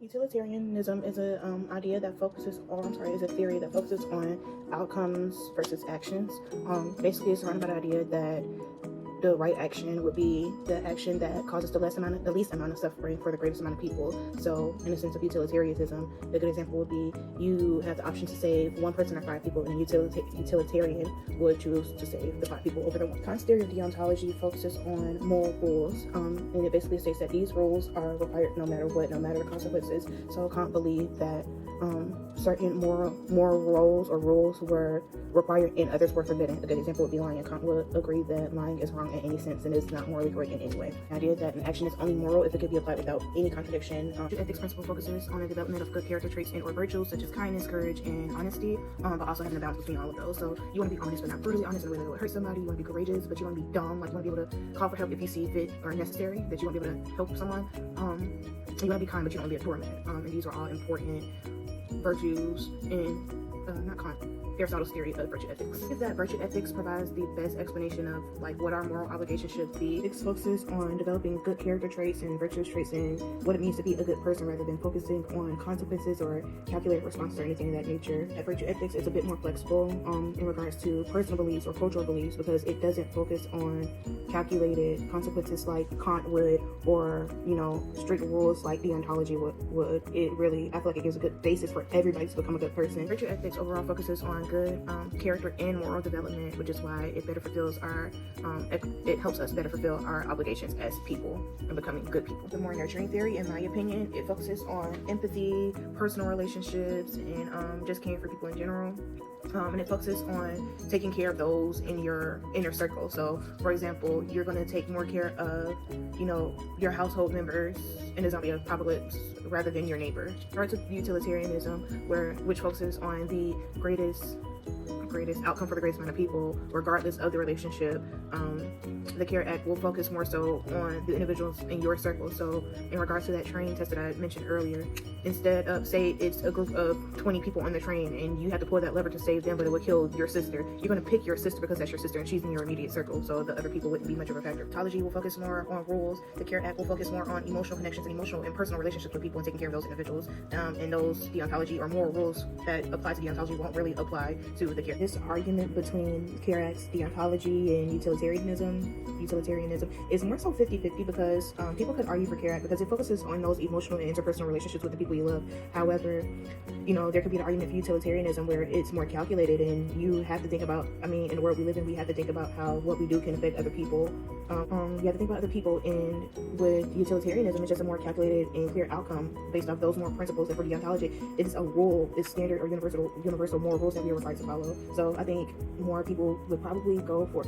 Utilitarianism is a idea that focuses, or I'm sorry, is a theory that focuses on outcomes versus actions. Basically, it's around about the idea that the right action would be the action that causes the least amount of suffering for the greatest amount of people. So, in the sense of utilitarianism, a good example would be you have the option to save one person or 5 people, and a utilitarian would choose to save the 5 people over the one. Kant's theory of deontology focuses on moral rules, and it basically states that these rules are required no matter what, no matter the consequences. So Kant believed that certain moral roles or rules were required and others were forbidden. A good example would be lying. Kant would agree that lying is wrong in any sense and is not morally correct in any way. The idea that an action is only moral if it could be applied without any contradiction. The ethics principle focuses on the development of good character traits and or virtues such as kindness, courage, and honesty, but also having a balance between all of those. So you want to be honest but not brutally honest in a way that will hurt somebody. You want to be courageous, but you want to be dumb. Like you want to be able to call for help if you see fit or necessary, that you want to be able to help someone. You want to be kind, but you don't want to be a doormat. And these are all important virtues in not Kant, Aristotle's theory of virtue ethics. Is that virtue ethics provides the best explanation of like what our moral obligations should be. It focuses on developing good character traits and virtuous traits and what it means to be a good person rather than focusing on consequences or calculated responses or anything of that nature. That virtue ethics is a bit more flexible in regards to personal beliefs or cultural beliefs because it doesn't focus on calculated consequences like Kant would, or strict rules like deontology would. It really, I feel like it gives a good basis for everybody to become a good person. Virtue ethics overall focuses on good character and moral development, which is why it better fulfills our it helps us better fulfill our obligations as people and becoming good people. The more nurturing theory, in my opinion, it focuses on empathy, personal relationships, and just caring for people in general. And it focuses on taking care of those in your inner circle. So, for example, you're going to take more care of, your household members in a zombie apocalypse rather than your neighbor. Parts of utilitarianism, which focuses on the greatest outcome for the greatest amount of people, regardless of the relationship. The CARE Act will focus more so on the individuals in your circle. So in regards to that train test that I mentioned earlier, instead of, say it's a group of 20 people on the train and you have to pull that lever to save them, but it would kill your sister, you're going to pick your sister because that's your sister and she's in your immediate circle, so the other people wouldn't be much of a factor. Deontology will focus more on rules. The CARE Act will focus more on emotional connections and emotional and personal relationships with people and taking care of those individuals. And those deontology or moral rules that apply to deontology won't really apply to the CARE. This argument between CARE Act's deontology and utilitarianism is more so 50-50 because people could argue for CARE Act because it focuses on those emotional and interpersonal relationships with the people you love. However, there could be an argument for utilitarianism where it's more calculated and you have to think about, in the world we live in, we have to think about how what we do can affect other people. You have to think about other people, and with utilitarianism, it's just a more calculated and clear outcome based off those more principles. And for deontology, it's a rule, it's standard or universal moral rules that we are required to follow. So I think more people would probably go for,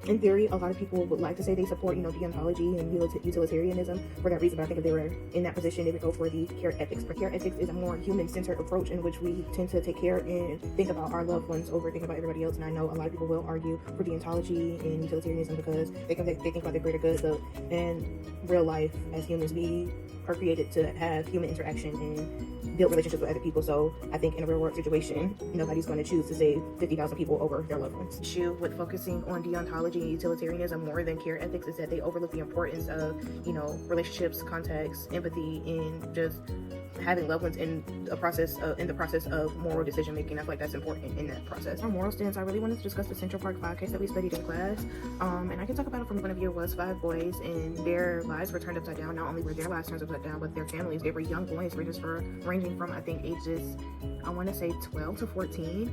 in theory, a lot of people would like to say they support, deontology and utilitarianism for that reason, but I think if they were in that position, they would go for the CARE ethics. For CARE ethics is a more human-centered approach in which we tend to take care and think about our loved ones over think about everybody else. And I know a lot of people will argue for deontology and utilitarianism because they think about the greater good. So in real life, as humans, we are created to have human interaction and build relationships with other people. So I think in a real world situation, nobody's going to choose to save 50,000 people over their loved ones. The issue with focusing on deontology and utilitarianism more than CARE ethics is that they overlook the importance of, relationships, context, empathy, and just having loved ones in the process of moral decision making. I feel like that's important in that process. Our moral stance, I really wanted to discuss the Central Park 5 case that we studied in class, and I can talk about it from the point of view. Was 5 boys and their lives were turned upside down. Not only were their lives turned upside down, but their families. They were young boys, ranging from I think ages, I want to say 12 to 14.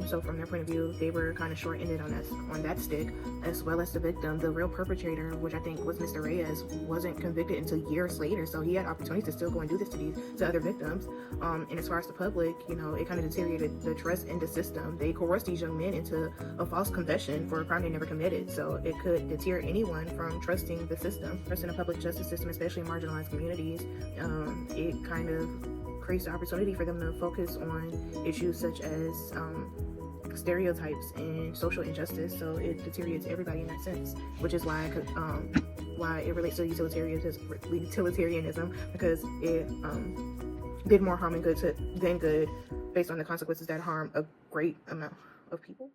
So from their point of view, they were kind of short-ended on that stick, as well as the victim. The real perpetrator, which I think was Mr. Reyes, wasn't convicted until years later, so he had opportunities to still go and do this to other victims. And as far as the public, it kind of deteriorated the trust in the system. They coerced these young men into a false confession for a crime they never committed, so it could deter anyone from trusting the system. Trust in the public justice system, especially in marginalized communities, it kind of creates the opportunity for them to focus on issues such as stereotypes and social injustice. So it deteriorates everybody in that sense, which is why why it relates to utilitarianism, because it did more harm than good based on the consequences that harm a great amount of people.